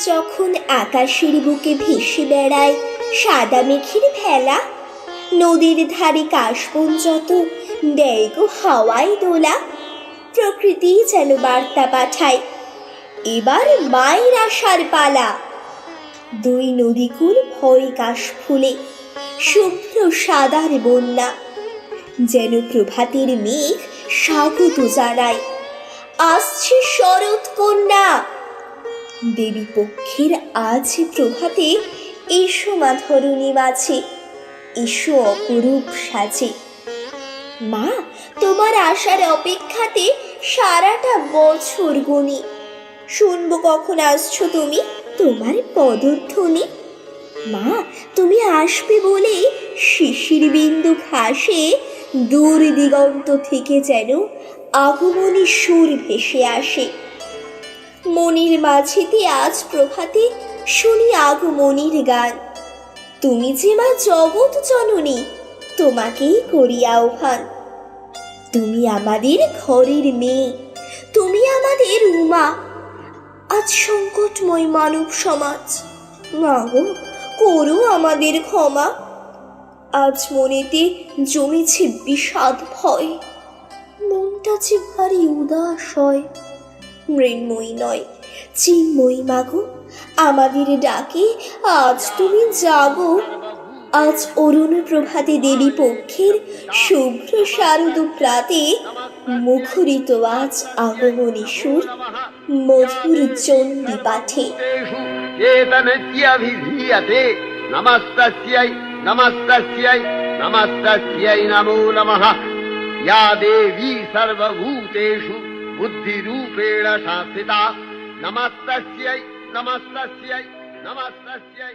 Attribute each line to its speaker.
Speaker 1: যখন আকাশের বুকে ভেসে বেড়ায় সাদা মেঘের ভেলা, নদীর ধারে কাশবন যত দেয় গো হাওয়ায় দোলা, প্রকৃতি যেন বার্তা পাঠায় এবার মায়ের আসার পালা। দুই নদীকুল ভরে কাশ ফুলে শুভ্র সাদার বন্যা, যেন প্রভাতের মেঘ স্বাগত জানায় আসছে শরৎ কন্যা। দেবী পক্ষের আজ প্রভাতে এসো মা ধরণী মাঝে, এসো অপরূপ সাজে। মা, তোমার আসার অপেক্ষাতে সারাটা বছর গুনি, শুনবো কখন আসছো তুমি তোমার পদধ্বনি। মা, তুমি আসবে বলে শিশির বিন্দু ঘাসে দূর দিগন্ত থেকে যেন আগমনী সুর ভেসে আসে। মনির মাঝেতে আজ প্রভাতে শুনি আগমনীর গান, তুমি যে মা জগৎ জননী, তোমাকেই করি আহ্বান। তুমি আমাদের ঘরের মেয়ে, তুমি আমাদের উমা, আজ সংকটময় মানব সমাজ, মা গো করো আমাদের ক্ষমা। আজ মনেতে জমেছে বিষাদ ভয়, মনটা যে ভারী উদাস হয়। মৃন্ময়ী নয় চিন্ময়ী মাগো, আমাদের ডাকে আজ তুমি জাগো। আজ অরুণ প্রভাতে দেবী পক্ষের শুভ্র শারদ প্রাতে মুখরিত আজ আগমনী সুর মধুর চণ্ডী পাঠে।
Speaker 2: নমস্তস্यै নমস্তস্यै নমস্তস্यै নমো নমঃ। या देवी सर्वभूतेषु बुद्धिरूपेण संस्थिता। नमस्तस्यै नमस्तस्यै नमस्तस्यै।